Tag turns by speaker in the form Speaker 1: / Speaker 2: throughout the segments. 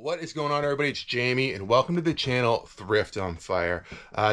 Speaker 1: What is going on, everybody? It's Jamie and welcome to the channel Thrift-Onfire.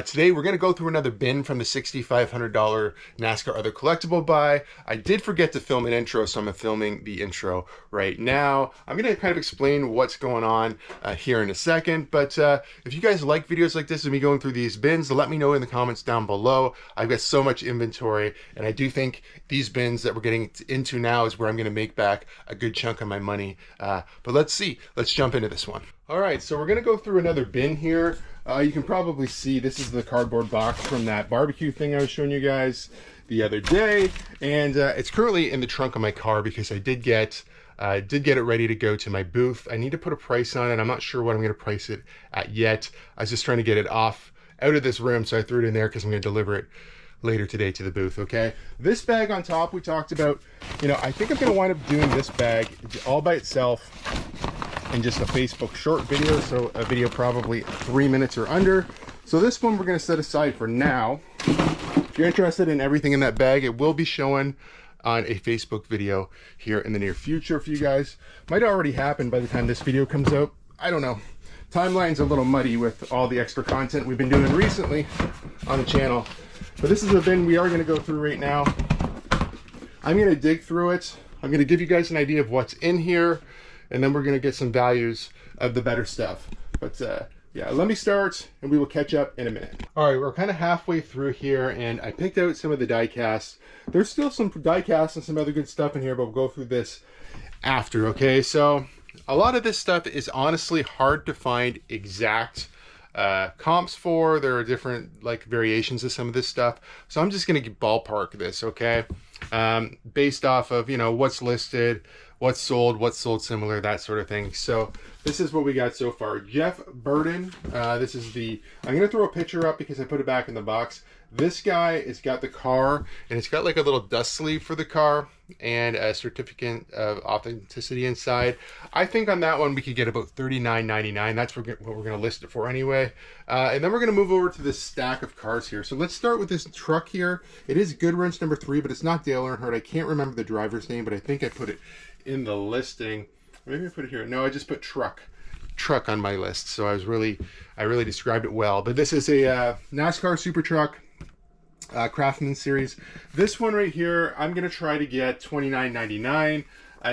Speaker 1: Today we're going to go through another bin from the $6,500 NASCAR other collectible buy. I did forget to film an intro, so I'm filming the intro right now. I'm going to kind of explain what's going on here in a second, but if you guys like videos like this and me going through these bins, let me know in the comments down below. I've got so much inventory, and I do think these bins that we're getting into now is where I'm going to make back a good chunk of my money. But let's see. Let's jump into this one. All right, so we're gonna go through another bin here. You can probably see this is the cardboard box from that barbecue thing I was showing you guys the other day, and it's currently in the trunk of my car because I did get it ready to go to my booth. I need to put a price on it. I'm not sure what I'm gonna price it at yet. I was just trying to get it out of this room, so I threw it in there because I'm gonna deliver it later today to the booth. Okay, this bag on top we talked about, I think I'm gonna wind up doing this bag all by itself in just a Facebook short video, so a video probably 3 minutes or under. So this one we're going to set aside for now. If you're interested in everything in that bag, it will be showing on a Facebook video here in the near future for you guys. Might already happen by the time this video comes out. I don't know. Timeline's a little muddy with all the extra content we've been doing recently on the channel. But this is a bin we are going to go through right now. I'm going to dig through it. I'm going to give you guys an idea of what's in here, and then we're going to get some values of the better stuff. But yeah, let me start and we will catch up in a minute. All right, we're kind of halfway through here, and I picked out some of the die casts. There's still some die casts and some other good stuff in here, but we'll go through this after. Okay, so a lot of this stuff is honestly hard to find exact comps for. There are different variations of some of this stuff, so I'm just going to ballpark this, okay, based off of what's listed, what's sold similar, that sort of thing. So this is what we got so far. Jeff Burden, this is I'm gonna throw a picture up because I put it back in the box. This guy has got the car, and it's got like a little dust sleeve for the car and a certificate of authenticity inside. I think on that one we could get about $39.99. That's what we're gonna list it for anyway. And then we're gonna move over to this stack of cars here. So let's start with this truck here. It is Goodwrench number 3, but it's not Dale Earnhardt. I can't remember the driver's name, but I think I put it in the listing. Maybe I put it here. No, I just put truck on my list. So I really described it well. But this is a NASCAR Super Truck Craftsman Series. This one right here, I'm gonna try to get $29.99.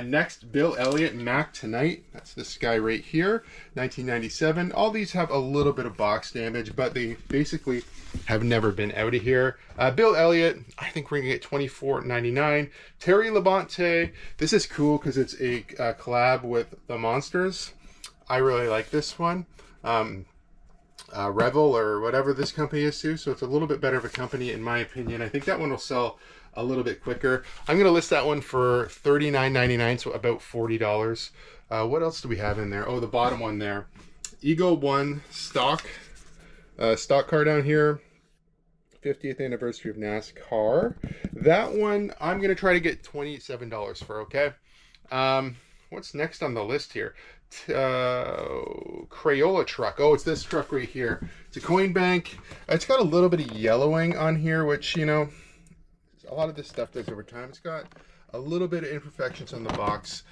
Speaker 1: Next, Bill Elliott Mac Tonight. That's this guy right here, 1997. All these have a little bit of box damage, but they basically have never been out of here. Bill Elliott, I think we're gonna get $24.99. Terry Labonte, this is cool because it's a collab with the Monsters. I really like this one. Revel or whatever this company is too, so it's a little bit better of a company in my opinion. I think that one will sell a little bit quicker. I'm gonna list that one for $39.99, so about $40. What else do we have in there? Oh, the bottom one there, Ego One stock car down here, 50th anniversary of NASCAR. That one I'm gonna try to get $27 for. Okay, what's next on the list here? Crayola truck. Oh, it's this truck right here. It's a coin bank. It's got a little bit of yellowing on here, which a lot of this stuff does over time. It's got a little bit of imperfections on the box.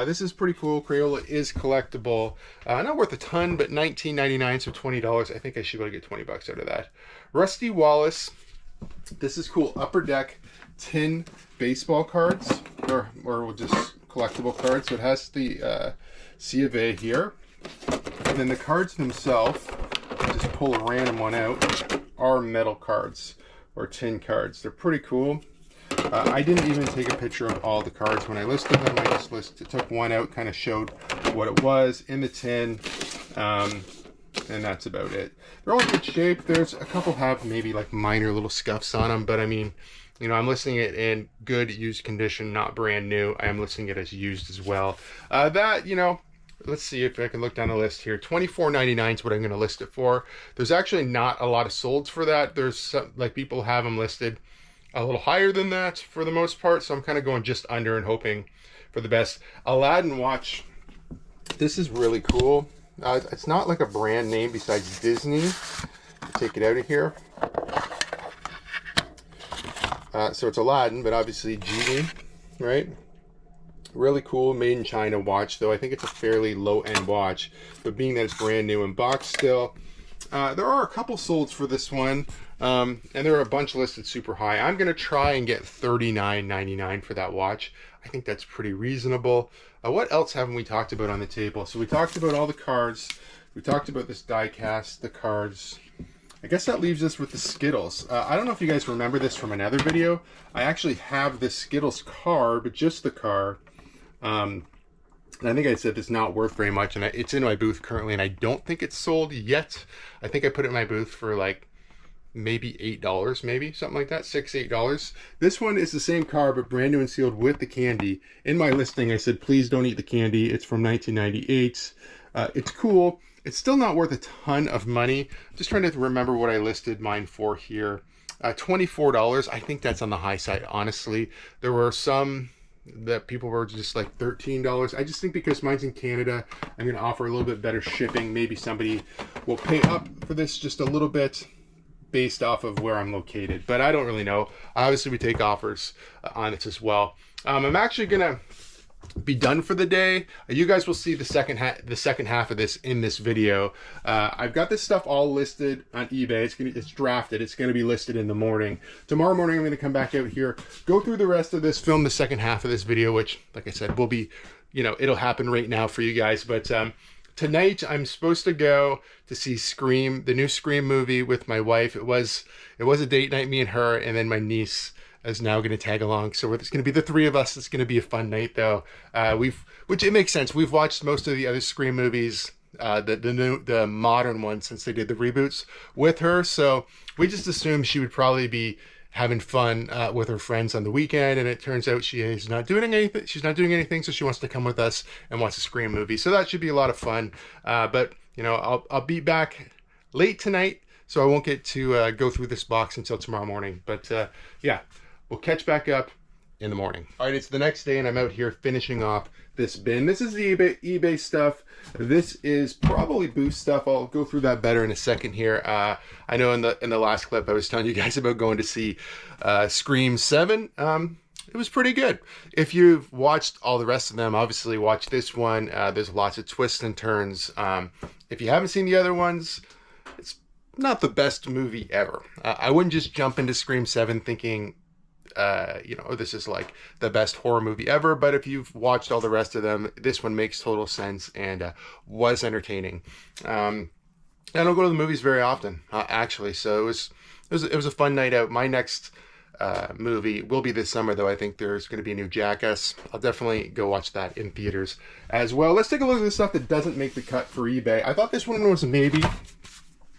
Speaker 1: This is pretty cool. Crayola is collectible. Not worth a ton, but $19.99, so $20. I think I should be able to get 20 bucks out of that. Rusty Wallace. This is cool. Upper Deck tin baseball cards, or we'll just collectible cards. So it has the C of A here, and then the cards themselves, just pull a random one out, are metal cards or tin cards. They're pretty cool. I didn't even take a picture of all the cards when I listed them. I just took one out, kind of showed what it was in the tin, and that's about it. They're all in good shape. There's a couple have maybe like minor little scuffs on them, but I mean, I'm listing it in good used condition, not brand new. I am listing it as used as well. Let's see if I can look down the list here. $24.99 is what I'm going to list it for. There's actually not a lot of solds for that. There's some, people have them listed a little higher than that for the most part, so I'm kind of going just under and hoping for the best. Aladdin watch. This is really cool. It's not like a brand name besides Disney. Take it out of here. So it's Aladdin, but obviously Genie, right? Really cool, made in China watch, though I think it's a fairly low-end watch, but being that it's brand new in box still. There are a couple solds for this one, and there are a bunch listed super high. I'm going to try and get $39.99 for that watch. I think that's pretty reasonable. What else haven't we talked about on the table? So we talked about all the cards. We talked about this die cast, the cards. I guess that leaves us with the Skittles. I don't know if you guys remember this from another video. I actually have the Skittles car, but just the car. And I think I said it's not worth very much, and it's in my booth currently, and I don't think it's sold yet. I think I put it in my booth for like maybe $8, maybe something like that, $6, $8. This one is the same car, but brand new and sealed with the candy. In my listing, I said, please don't eat the candy. It's from 1998. It's cool. It's still not worth a ton of money. Just trying to remember what I listed mine for here. $24. I think that's on the high side, honestly. There were some that people were just like $13. I just think because mine's in Canada, I'm going to offer a little bit better shipping. Maybe somebody will pay up for this just a little bit based off of where I'm located, but I don't really know. Obviously, we take offers on it as well. I'm actually going to be done for the day. You guys will see the second half of this in this video. I've got this stuff all listed on eBay. It's drafted. It's going to be listed in the morning. Tomorrow morning, I'm going to come back out here, go through the rest of this, film the second half of this video, which, like I said, will be, you know, it'll happen right now for you guys. But tonight, I'm supposed to go to see Scream, the new Scream movie with my wife. It was a date night, me and her, and then my niece is now going to tag along. So it's going to be the three of us. It's going to be a fun night, though. Which it makes sense. We've watched most of the other Scream movies, the modern ones, since they did the reboots with her. So we just assumed she would probably be having fun with her friends on the weekend, and it turns out she is not doing anything. She's not doing anything, so she wants to come with us and watch a Scream movie. So that should be a lot of fun. But you know, I'll be back late tonight, so I won't get to go through this box until tomorrow morning. But yeah. We'll catch back up in the morning. All right, it's the next day, and I'm out here finishing off this bin. This is the eBay stuff. This is probably booth stuff. I'll go through that better in a second here. I know in the last clip I was telling you guys about going to see Scream 7. It was pretty good. If you've watched all the rest of them, obviously watch this one. There's lots of twists and turns. If you haven't seen the other ones, it's not the best movie ever. I wouldn't just jump into Scream 7 thinking, you know, this is like the best horror movie ever. But if you've watched all the rest of them, this one makes total sense and was entertaining. I don't go to the movies very often, actually, so it was a fun night out. My next movie will be this summer, though. I think there's going to be a new Jackass. I'll definitely go watch that in theaters as well. Let's take a look at the stuff that doesn't make the cut for eBay. I thought this one was maybe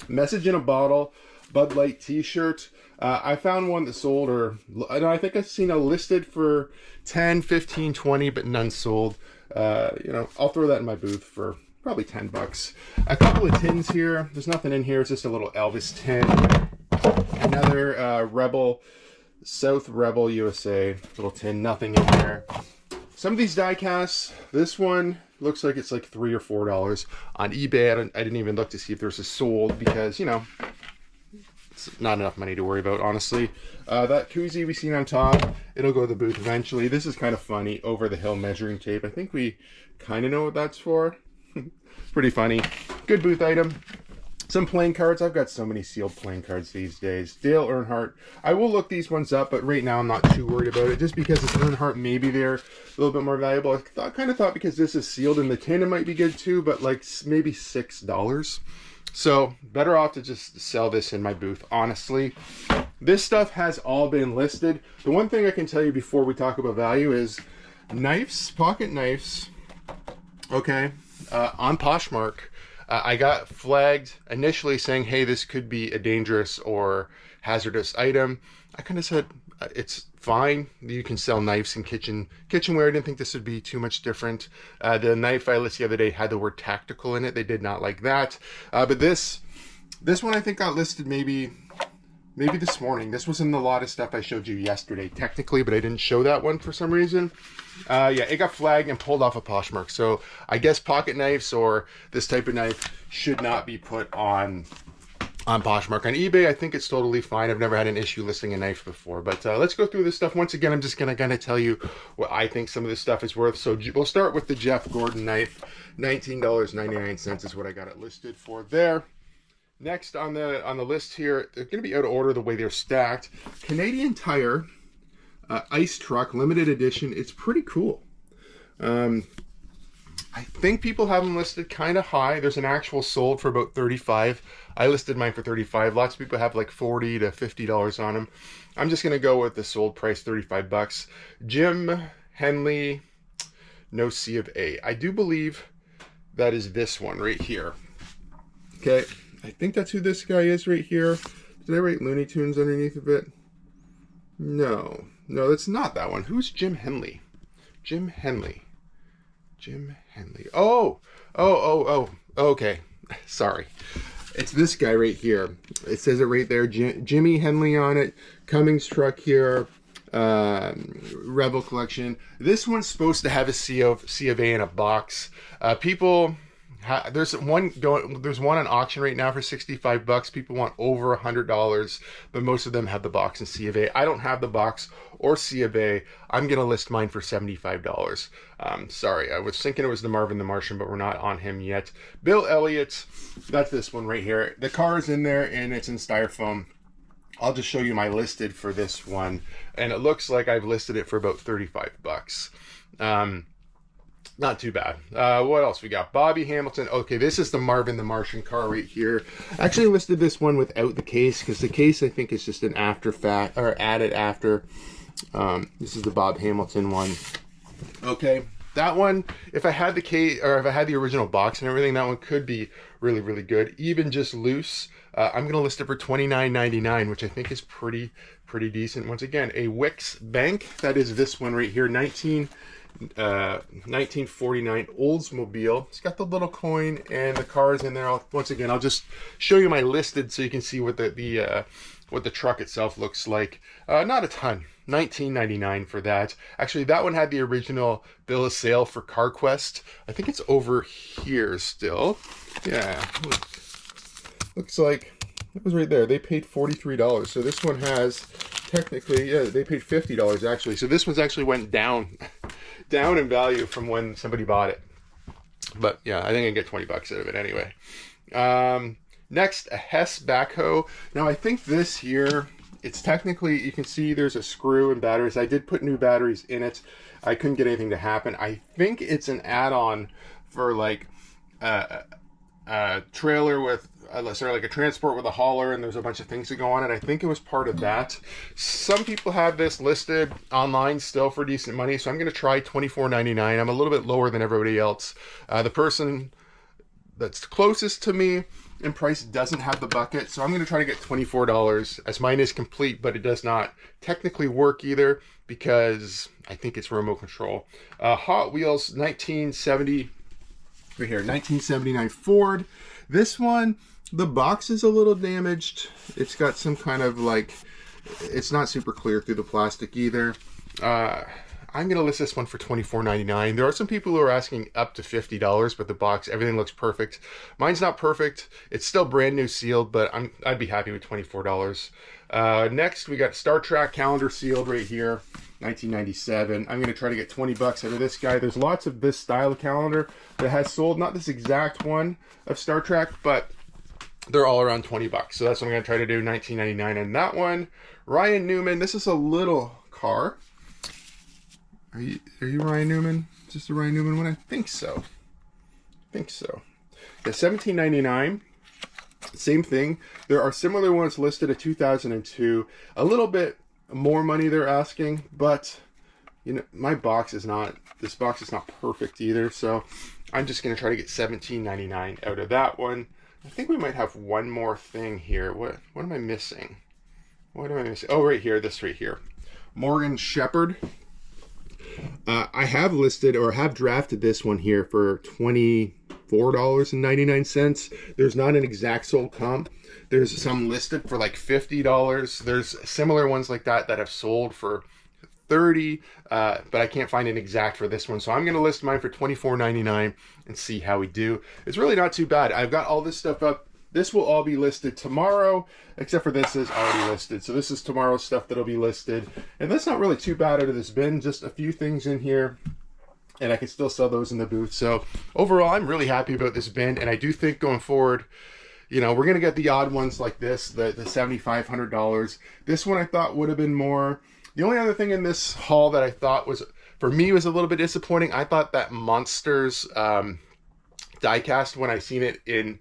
Speaker 1: Message in a Bottle Bud Light t-shirt. I found one that sold, I think I've seen a listed for 10, 15, 20, but none sold. You know, I'll throw that in my booth for probably 10 bucks. A couple of tins here. There's nothing in here. It's just a little Elvis tin. Another Rebel, South Rebel USA little tin. Nothing in there. Some of these die casts, this one looks like it's like $3 or $4 on eBay. I didn't even look to see if there's a sold because, you know, it's not enough money to worry about, honestly. That koozie we seen on top, it'll go to the booth eventually. This is kind of funny. Over the Hill measuring tape. I think we kind of know what that's for. Pretty funny. Good booth item. Some playing cards. I've got so many sealed playing cards these days. Dale Earnhardt. I will look these ones up, but right now I'm not too worried about it. Just because it's Earnhardt, maybe they're a little bit more valuable. I kind of thought because this is sealed in the tin, it might be good too, but like maybe $6. So better off to just sell this in my booth, honestly. This stuff has all been listed. The one thing I can tell you before we talk about value is knives, pocket knives, okay, on Poshmark. I got flagged initially saying, hey, this could be a dangerous or hazardous item. I kind of said, it's fine. You can sell knives in kitchenware. I didn't think this would be too much different. The knife I listed the other day had the word tactical in it. They did not like that. But this one I think got listed maybe this morning. This was in the lot of stuff I showed you yesterday, technically, but I didn't show that one for some reason. Yeah, it got flagged and pulled off of Poshmark. So I guess pocket knives or this type of knife should not be put on on Poshmark. On eBay, I think it's totally fine. I've never had an issue listing a knife before. But let's go through this stuff. Once again, I'm just going to kind of tell you what I think some of this stuff is worth. So we'll start with the Jeff Gordon knife. $19.99 is what I got it listed for there. Next on the list here, they're going to be out of order the way they're stacked. Canadian Tire Ice Truck Limited Edition. It's pretty cool. I think people have them listed kind of high. There's an actual sold for about 35. I listed mine for 35. Lots of people have like $40 to $50 on them. I'm just gonna go with the sold price, 35 bucks. Jim Henley, no C of A. I do believe that is this one right here. Okay, I think that's who this guy is right here. Did I write Looney Tunes underneath of it? No, that's not that one. Who's Jim Henley? Jim Henley. Jim Henley. Oh, okay. Sorry. It's this guy right here. It says it right there. Jimmy Henley on it. Cummings truck here. Rebel collection. This one's supposed to have a C of A in a box. There's one on auction right now for 65 bucks. People want over $100, but most of them have the box and C of A. I don't have the box or C of A. I'm gonna list mine for $75. Sorry, I was thinking it was the Marvin the Martian, but we're not on him yet. Bill Elliott, that's this one right here. The car is in there and it's in styrofoam. I'll just show you my listed for this one, and it looks like I've listed it for about 35 bucks. Not too bad. What else we got? Bobby Hamilton. Okay, this is the Marvin the Martian car right here. I actually listed this one without the case because the case I think is just an after fact or added after. This is the Bob Hamilton one. Okay, that one, if I had the case or if I had the original box and everything, that one could be really, really good. Even just loose, I'm gonna list it for $29.99, which I think is pretty decent. Once again, a Wix Bank. That is this one right here, 1949 Oldsmobile. It's got the little coin and the cars in there. Once again, I'll just show you my listed so you can see what the truck itself looks like. Not a ton. $19.99 for that. Actually, that one had the original bill of sale for CarQuest. I think it's over here still. Yeah, looks like it was right there. They paid $43. So this one has technically, yeah, they paid $50 actually. So this one's actually went down in value from when somebody bought it. But yeah, I think I get 20 bucks out of it anyway. Next, a Hess backhoe. Now I think this here, it's technically, you can see there's a screw and batteries. I did put new batteries in it. I couldn't get anything to happen. I think it's an add-on for like a trailer with, sorry, like a transport with a hauler, and there's a bunch of things that go on it. I think it was part of that. Some people have this listed online still for decent money, so I'm going to try $24.99. I'm a little bit lower than everybody else. The person that's closest to me in price doesn't have the bucket, so I'm going to try to get $24, as mine is complete, but it does not technically work either because I think it's remote control. Hot Wheels 1970, right here, 1979 Ford. This one, the box is a little damaged. It's got some kind of like, it's not super clear through the plastic either. I'm going to list this one for $24.99. There are some people who are asking up to $50, but the box, everything looks perfect. Mine's not perfect. It's still brand new sealed, but I'd be happy with $24. Next, we got Star Trek calendar sealed right here, 1997. I'm going to try to get 20 bucks out of this guy. There's lots of this style of calendar that has sold, not this exact one of Star Trek, but they're all around 20 bucks. So that's what I'm going to try to do, $19.99 on that one. Ryan Newman, this is a little car. Are you Ryan Newman? Is this the Ryan Newman one? I think so. Yeah, $17.99. Same thing. There are similar ones listed at 2002. A little bit more money they're asking, but you know, this box is not perfect either. So I'm just gonna try to get $17.99 out of that one. I think we might have one more thing here. What am I missing? What am I missing? Oh, right here, this right here. Morgan Shepherd. I have listed or have drafted this one here for $24.99. There's not an exact sold comp. There's some listed for like $50. There's similar ones like that have sold for $30, but I can't find an exact for this one. So I'm going to list mine for $24.99 and see how we do. It's really not too bad. I've got all this stuff up This will all be listed tomorrow, except for this is already listed. So this is tomorrow's stuff that'll be listed. And that's not really too bad out of this bin, just a few things in here. And I can still sell those in the booth. So overall, I'm really happy about this bin. And I do think going forward, you know, we're going to get the odd ones like this, the $7,500. This one I thought would have been more. The only other thing in this haul that I thought was, for me, was a little bit disappointing. I thought that Monsters diecast, when I seen it in,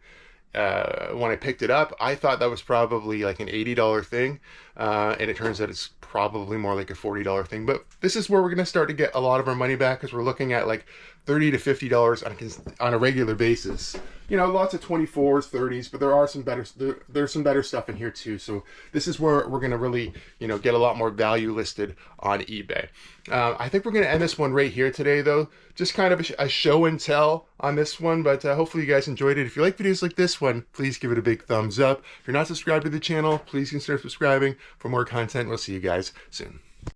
Speaker 1: when I picked it up, I thought that was probably like an $80 thing. And it turns out it's probably more like a $40 thing. But this is where we're going to start to get a lot of our money back, because we're looking at like $30 to $50 on a regular basis. You know, lots of 24s, 30s, but there are some better, there's some better stuff in here too. So this is where we're going to really, you know, get a lot more value listed on eBay. I think we're going to end this one right here today, though. Just kind of a show and tell on this one, but hopefully you guys enjoyed it. If you like videos like this one, please give it a big thumbs up. If you're not subscribed to the channel, please consider subscribing for more content. We'll see you guys soon.